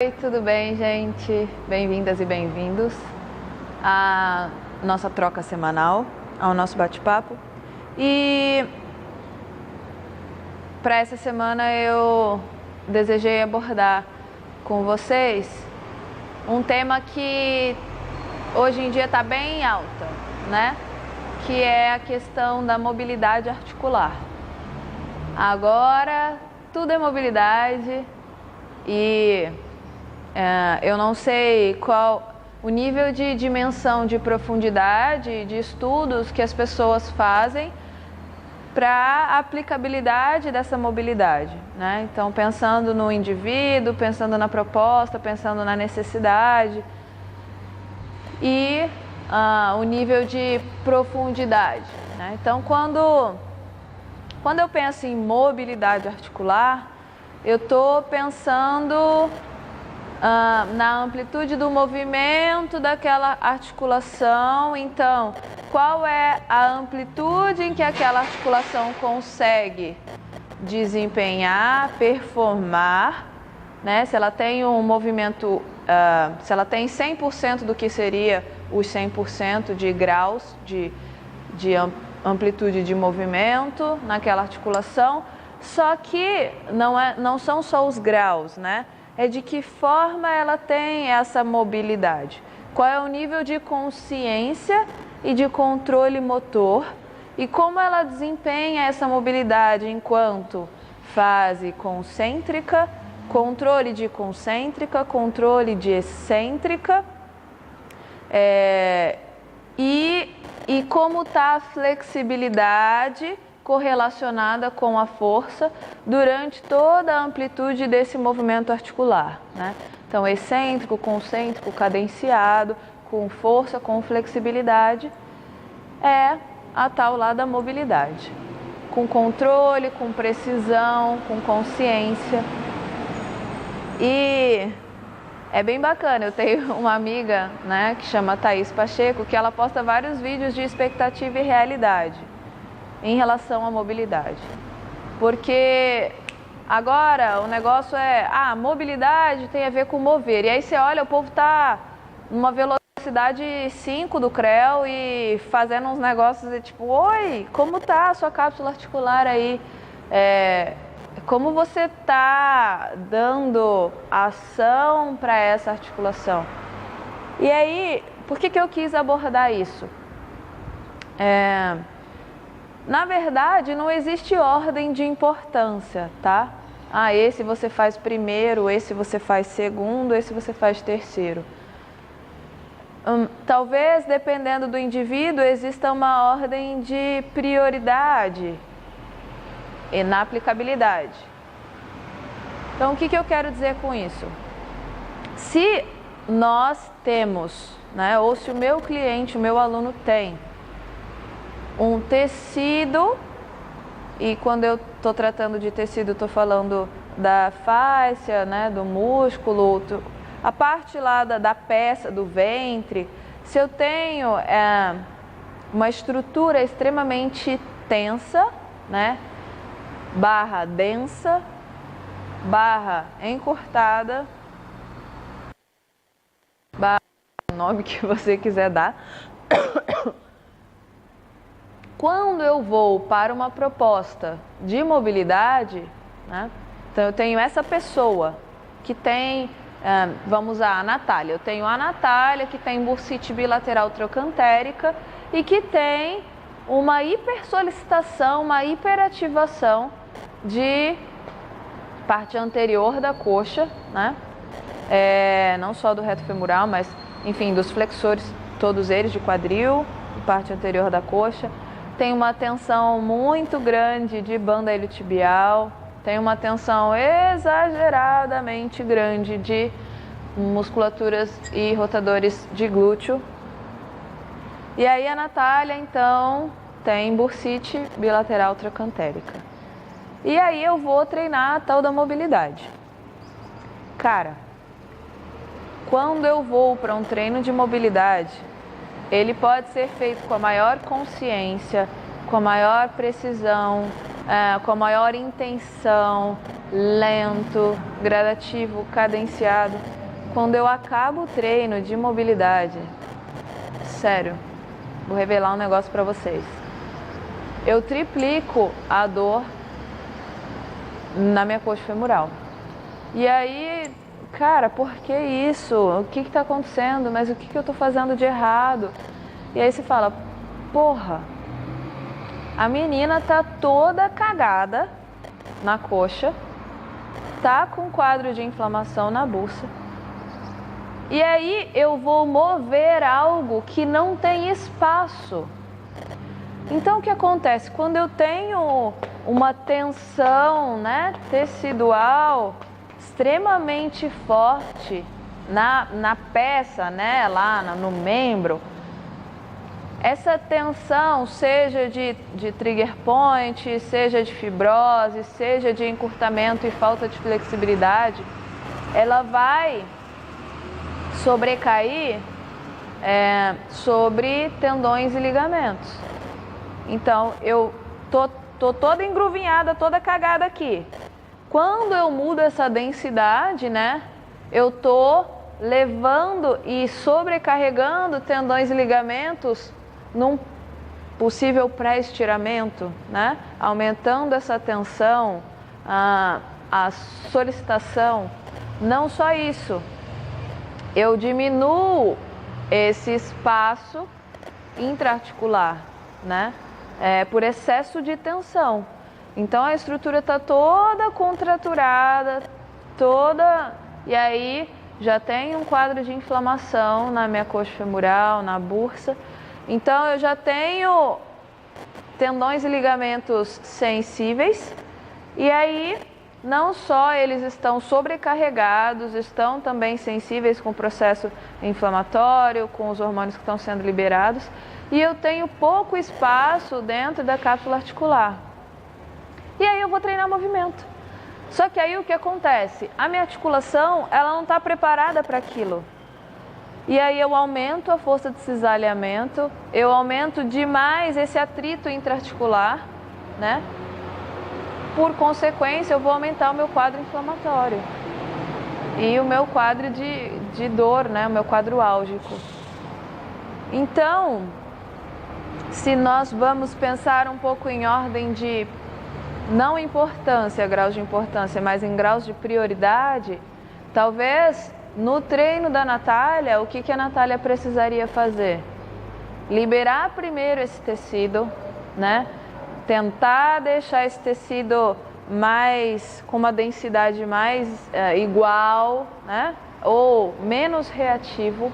Oi, tudo bem, gente? Bem-vindas e bem-vindos à nossa troca semanal, ao nosso bate-papo. E para essa semana eu desejei abordar com vocês um tema que hoje em dia está bem alta, né? Que é a questão da mobilidade articular. Agora tudo é mobilidade e eu não sei qual o nível de dimensão, de profundidade, de estudos que as pessoas fazem para a aplicabilidade dessa mobilidade, né? Então, pensando no indivíduo, pensando na proposta, pensando na necessidade e o nível de profundidade, né? Então, quando eu penso em mobilidade articular, eu estou pensando na amplitude do movimento daquela articulação. Então, qual é a amplitude em que aquela articulação consegue desempenhar, performar, né? Se ela tem um movimento, se ela tem 100% do que seria os 100% de graus de amplitude de movimento naquela articulação, só que não são só os graus, né? É de que forma ela tem essa mobilidade. Qual é o nível de consciência e de controle motor e como ela desempenha essa mobilidade enquanto fase concêntrica, controle de concêntrica, controle de excêntrica e como está a flexibilidade correlacionada com a força durante toda a amplitude desse movimento articular, né? Então, excêntrico, concêntrico, cadenciado, com força, com flexibilidade, é a tal lá da mobilidade. Com controle, com precisão, com consciência. E é bem bacana, eu tenho uma amiga, né, que chama Thaís Pacheco, que ela posta vários vídeos de expectativa e realidade em relação à mobilidade. Porque agora o negócio é, mobilidade tem a ver com mover. E aí você olha, o povo tá numa velocidade 5 do CREL e fazendo uns negócios de tipo, oi, como tá a sua cápsula articular aí? Como você tá dando ação para essa articulação? E aí, por que eu quis abordar isso? Na verdade, não existe ordem de importância, tá? Esse você faz primeiro, esse você faz segundo, esse você faz terceiro. Talvez, dependendo do indivíduo, exista uma ordem de prioridade e na aplicabilidade. Então, o que eu quero dizer com isso? Se nós temos, né, ou se o meu cliente, o meu aluno tem um tecido, e quando eu estou tratando de tecido, estou falando da fáscia, né, do músculo, a parte lá da peça, do ventre. Se eu tenho uma estrutura extremamente tensa, né, barra densa, barra encurtada, barra o nome que você quiser dar, quando eu vou para uma proposta de mobilidade, né, então eu tenho essa pessoa que tem, vamos a Natália, eu tenho a Natália que tem bursite bilateral trocantérica e que tem uma hipersolicitação, uma hiperativação de parte anterior da coxa, né, não só do reto femoral, mas enfim, dos flexores, todos eles de quadril, parte anterior da coxa. Tem uma tensão muito grande de banda iliotibial, tem uma tensão exageradamente grande de musculaturas e rotadores de glúteo. E aí a Natália, então, tem bursite bilateral trocantérica. E aí eu vou treinar a tal da mobilidade. Cara, quando eu vou para um treino de mobilidade, ele pode ser feito com a maior consciência, com a maior precisão, com a maior intenção, lento, gradativo, cadenciado. Quando eu acabo o treino de mobilidade, sério, vou revelar um negócio para vocês. Eu triplico a dor na minha coxa femoral. E aí, cara, por que isso? O que está acontecendo? Mas o que eu estou fazendo de errado? E aí você fala, porra, a menina tá toda cagada na coxa, tá com quadro de inflamação na bursa. E aí eu vou mover algo que não tem espaço. Então o que acontece? Quando eu tenho uma tensão, né, tecidual extremamente forte na peça, né, lá no membro, essa tensão, seja de trigger point, seja de fibrose, seja de encurtamento e falta de flexibilidade, ela vai sobrecair sobre tendões e ligamentos. Então, eu tô toda engruvinhada, toda cagada aqui. Quando eu mudo essa densidade, né, eu tô levando e sobrecarregando tendões e ligamentos num possível pré-estiramento, né, aumentando essa tensão, a solicitação. Não só isso, eu diminuo esse espaço intraarticular, né? Por excesso de tensão. Então a estrutura está toda contraturada, e aí já tem um quadro de inflamação na minha coxa femoral, na bursa. Então eu já tenho tendões e ligamentos sensíveis, e aí não só eles estão sobrecarregados, estão também sensíveis com o processo inflamatório, com os hormônios que estão sendo liberados, e eu tenho pouco espaço dentro da cápsula articular. E aí eu vou treinar movimento. Só que aí o que acontece? A minha articulação, ela não está preparada para aquilo. E aí eu aumento a força de cisalhamento, eu aumento demais esse atrito intraarticular, né? Por consequência, eu vou aumentar o meu quadro inflamatório e o meu quadro de dor, né? O meu quadro álgico. Então, se nós vamos pensar um pouco em ordem de, não importância, graus de importância, mas em graus de prioridade, talvez no treino da Natália, o que a Natália precisaria fazer? Liberar primeiro esse tecido, né? Tentar deixar esse tecido com uma densidade mais igual, né? Ou menos reativo.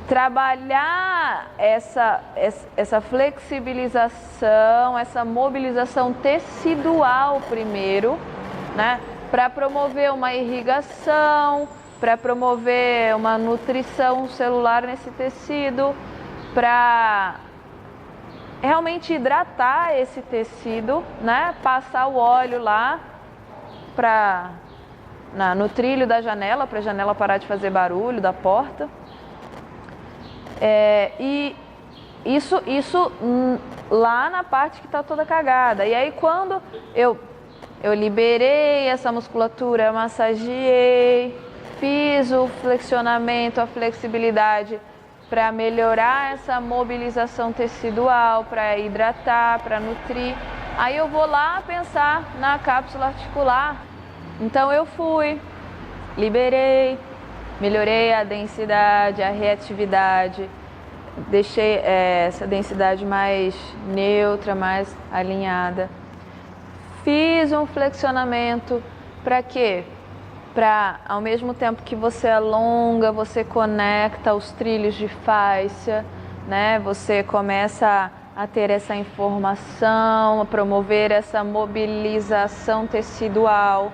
Trabalhar essa flexibilização, essa mobilização tecidual primeiro, né? Para promover uma irrigação, para promover uma nutrição celular nesse tecido, para realmente hidratar esse tecido, né? Passar o óleo lá no trilho da janela, para a janela parar de fazer barulho da porta. E isso lá na parte que está toda cagada. E aí quando eu liberei essa musculatura, massageei, fiz o flexionamento, a flexibilidade para melhorar essa mobilização tecidual, para hidratar, para nutrir. Aí eu vou lá pensar na cápsula articular. Então eu fui, liberei, melhorei a densidade, a reatividade, deixei essa densidade mais neutra, mais alinhada. Fiz um flexionamento para quê? Para, ao mesmo tempo que você alonga, você conecta os trilhos de fáscia, né? Você começa a ter essa informação, a promover essa mobilização tecidual,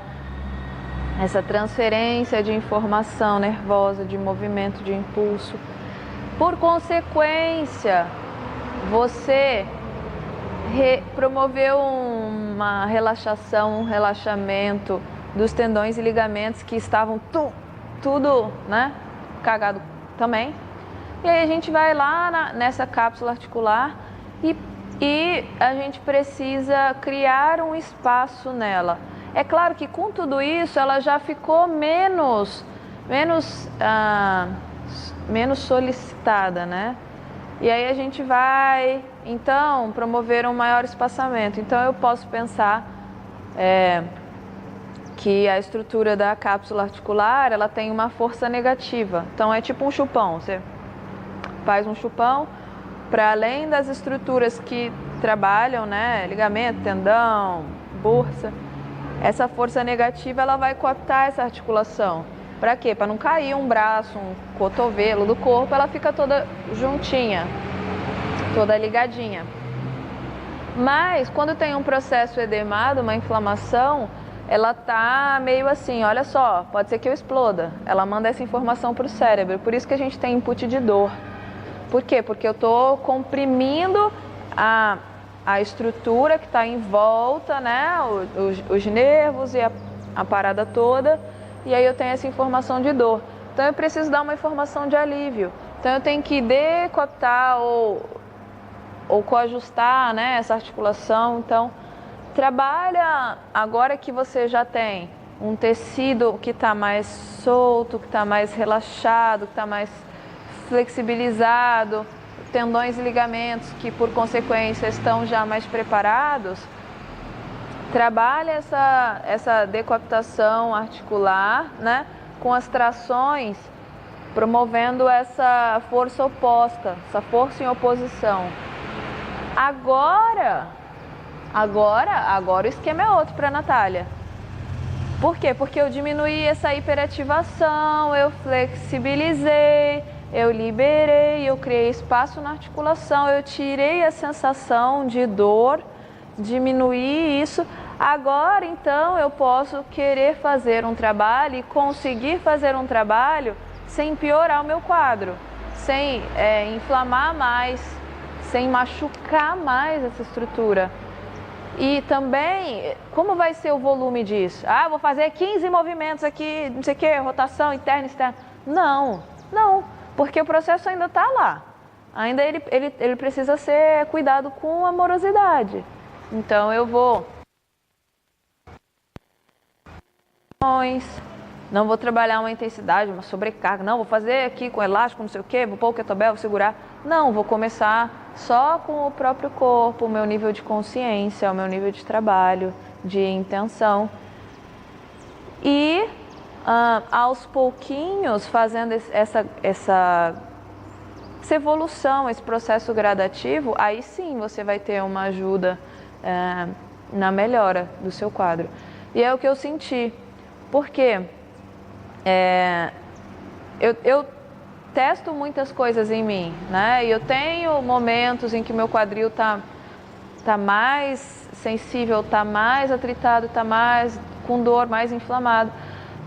essa transferência de informação nervosa, de movimento, de impulso. Por consequência, você promoveu uma relaxação, um relaxamento dos tendões e ligamentos que estavam tudo, né, cagado também. E aí a gente vai lá nessa cápsula articular e e a gente precisa criar um espaço nela. É claro que com tudo isso ela já ficou menos solicitada, né? E aí a gente vai, então, promover um maior espaçamento. Então eu posso pensar que a estrutura da cápsula articular, ela tem uma força negativa. Então é tipo um chupão, você faz um chupão para além das estruturas que trabalham, né, ligamento, tendão, bursa. Essa força negativa, ela vai coaptar essa articulação. Para quê? Para não cair um braço, um cotovelo do corpo, ela fica toda juntinha, toda ligadinha. Mas quando tem um processo edemado, uma inflamação, ela tá meio assim, olha só, pode ser que eu exploda. Ela manda essa informação para o cérebro, por isso que a gente tem input de dor. Por quê? Porque eu estou comprimindo a estrutura que está em volta, né? Os nervos e a parada toda, e aí eu tenho essa informação de dor. Então eu preciso dar uma informação de alívio. Então eu tenho que decoaptar ou coajustar, né, essa articulação. Então trabalha agora que você já tem um tecido que está mais solto, que está mais relaxado, que está mais flexibilizado, tendões e ligamentos que por consequência estão já mais preparados. Trabalha essa decoaptação articular, né, com as trações, promovendo essa força oposta, essa força em oposição. Agora o esquema é outro para a Natália. Por quê? Porque eu diminuí essa hiperativação, eu flexibilizei, eu liberei, eu criei espaço na articulação, eu tirei a sensação de dor, diminuí isso. Agora, então, eu posso querer fazer um trabalho e conseguir fazer um trabalho sem piorar o meu quadro, sem inflamar mais, sem machucar mais essa estrutura. E também, como vai ser o volume disso? Ah, vou fazer 15 movimentos aqui, não sei o que, rotação interna e externa. Não, porque o processo ainda está lá. Ainda ele precisa ser cuidado com amorosidade. Então eu vou... Não vou trabalhar uma intensidade, uma sobrecarga. Não, vou fazer aqui com elástico, não sei o que, vou pôr o kettlebell, vou segurar. Não, vou começar só com o próprio corpo, o meu nível de consciência, o meu nível de trabalho, de intenção. E aos pouquinhos, fazendo essa evolução, esse processo gradativo, aí sim você vai ter uma ajuda na melhora do seu quadro. E é o que eu senti. Porque eu testo muitas coisas em mim, né? E eu tenho momentos em que meu quadril tá mais sensível, tá mais atritado, tá mais com dor, mais inflamado.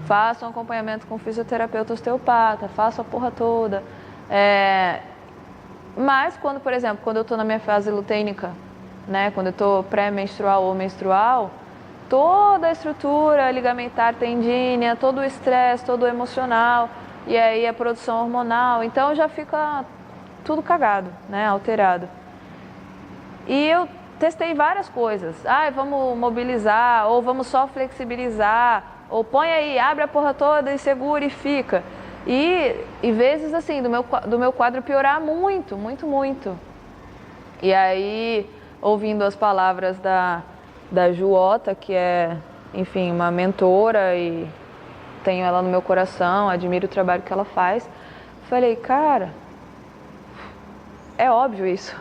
Faço um acompanhamento com fisioterapeuta osteopata, faço a porra toda. Mas quando, por exemplo, quando eu tô na minha fase lutênica, né? Quando eu tô pré-menstrual ou menstrual, toda a estrutura ligamentar tendínea, todo o estresse, todo o emocional, e aí a produção hormonal, então já fica tudo cagado, né, alterado. E eu testei várias coisas. Vamos mobilizar, ou vamos só flexibilizar, ou põe aí, abre a porra toda e segura e fica. E vezes assim, do meu quadro piorar muito. E aí, ouvindo as palavras da Juota, que é, enfim, uma mentora e tenho ela no meu coração, admiro o trabalho que ela faz. Falei, cara, é óbvio isso,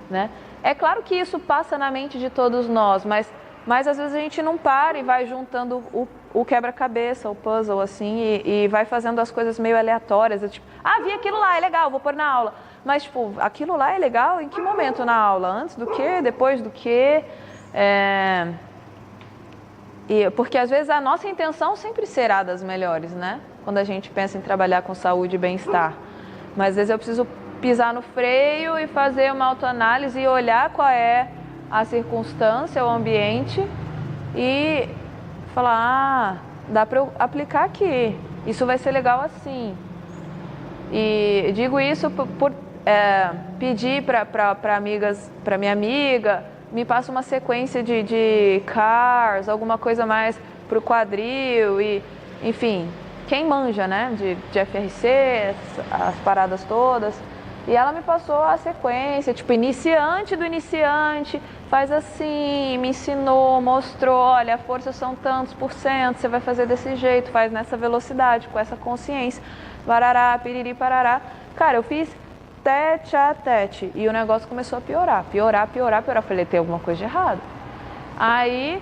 né? É claro que isso passa na mente de todos nós, mas às vezes a gente não para e vai juntando o quebra-cabeça, o puzzle, assim, e vai fazendo as coisas meio aleatórias. Tipo, vi aquilo lá, é legal, vou pôr na aula. Mas, tipo, aquilo lá é legal em que momento na aula? Antes do quê? Depois do quê? Porque às vezes a nossa intenção sempre será das melhores, né? Quando a gente pensa em trabalhar com saúde e bem-estar. Mas às vezes eu preciso pisar no freio e fazer uma autoanálise e olhar qual é a circunstância, o ambiente e falar, dá para eu aplicar aqui, isso vai ser legal assim. E digo isso pedir para minha amiga, me passa uma sequência de cars, alguma coisa mais para o quadril e, enfim, quem manja, né, de FRC, as paradas todas. E ela me passou a sequência, tipo, iniciante do iniciante, faz assim, me ensinou, mostrou, olha, a força são tantos %, você vai fazer desse jeito, faz nessa velocidade, com essa consciência, barará, piriri, parará. Cara, eu fiz tete a tete e o negócio começou a piorar. Falei, tem alguma coisa de errado. Aí,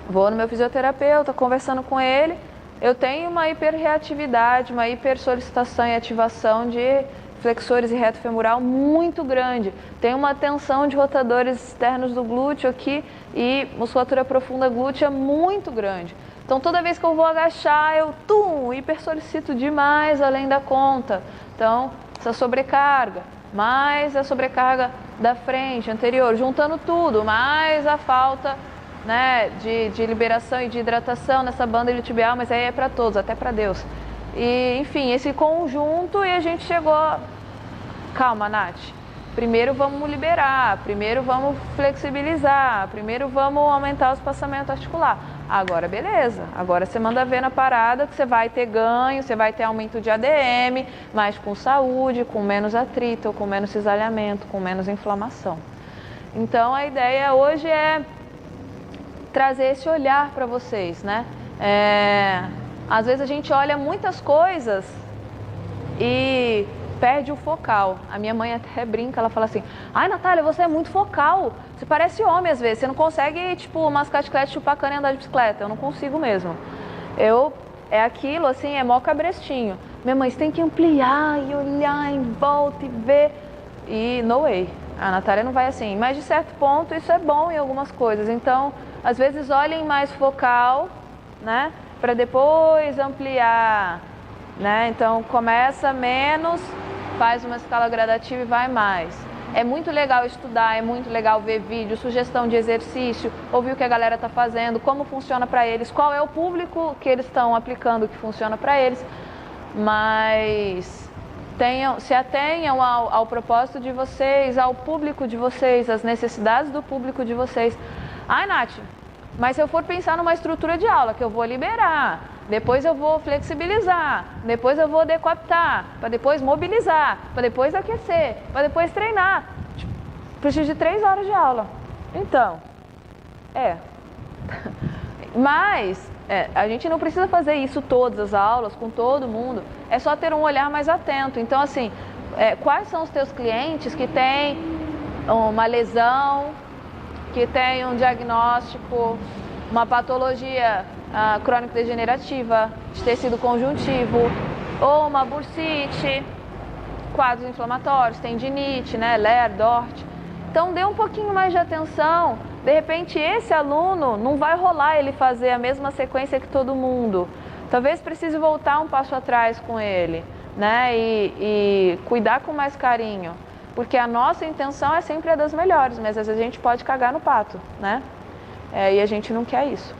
vou no meu fisioterapeuta, conversando com ele, eu tenho uma hiperreatividade, uma hipersolicitação e ativação de flexores e reto femoral muito grande. Tem uma tensão de rotadores externos do glúteo aqui e musculatura profunda glútea muito grande. Então toda vez que eu vou agachar, eu hipersolicito demais além da conta. Então, essa sobrecarga, mais a sobrecarga da frente, anterior, juntando tudo, mais a falta, né, de liberação e de hidratação nessa banda iliotibial, mas aí é para todos, até para Deus. E, enfim, esse conjunto, e a gente chegou... Calma, Nath. Primeiro vamos liberar, primeiro vamos flexibilizar, primeiro vamos aumentar o espaçamento articular. Agora, beleza. Agora você manda ver na parada que você vai ter ganho, você vai ter aumento de ADM, mas com saúde, com menos atrito, com menos cisalhamento, com menos inflamação. Então, a ideia hoje é trazer esse olhar para vocês, né? Às vezes a gente olha muitas coisas e perde o focal. A minha mãe até brinca, ela fala assim, ai, Natália, você é muito focal, você parece homem às vezes, você não consegue, tipo, mascar chiclete, chupar cana e andar de bicicleta. Eu não consigo mesmo. É aquilo, assim, é mó cabrestinho. Minha mãe, você tem que ampliar e olhar em volta e ver. E no way. A Natália não vai assim. Mas de certo ponto isso é bom em algumas coisas. Então, às vezes olhem mais focal, né? Para depois ampliar, né? Então começa menos, faz uma escala gradativa e vai mais. É muito legal estudar, é muito legal ver vídeo, sugestão de exercício, ouvir o que a galera está fazendo, como funciona para eles, qual é o público que eles estão aplicando que funciona para eles, mas se atenham ao propósito de vocês, ao público de vocês, às necessidades do público de vocês. Ai, Nath, mas se eu for pensar numa estrutura de aula que eu vou liberar, depois eu vou flexibilizar, depois eu vou decoaptar, para depois mobilizar, para depois aquecer, para depois treinar, preciso de 3 horas de aula. Então, mas a gente não precisa fazer isso todas as aulas, com todo mundo, é só ter um olhar mais atento. Então, assim, quais são os teus clientes que têm uma lesão, que tem um diagnóstico, uma patologia crônico-degenerativa, de tecido conjuntivo, ou uma bursite, quadros inflamatórios, tendinite, né, LER, DORT. Então, dê um pouquinho mais de atenção. De repente, esse aluno não vai rolar ele fazer a mesma sequência que todo mundo. Talvez precise voltar um passo atrás com ele, né, e cuidar com mais carinho. Porque a nossa intenção é sempre a das melhores, mas às vezes a gente pode cagar no pato, né? E a gente não quer isso.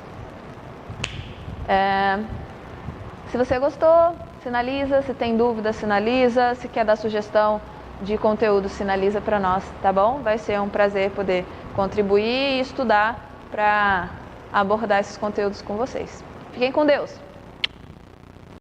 Se você gostou, sinaliza. Se tem dúvida, sinaliza. Se quer dar sugestão de conteúdo, sinaliza para nós, tá bom? Vai ser um prazer poder contribuir e estudar para abordar esses conteúdos com vocês. Fiquem com Deus!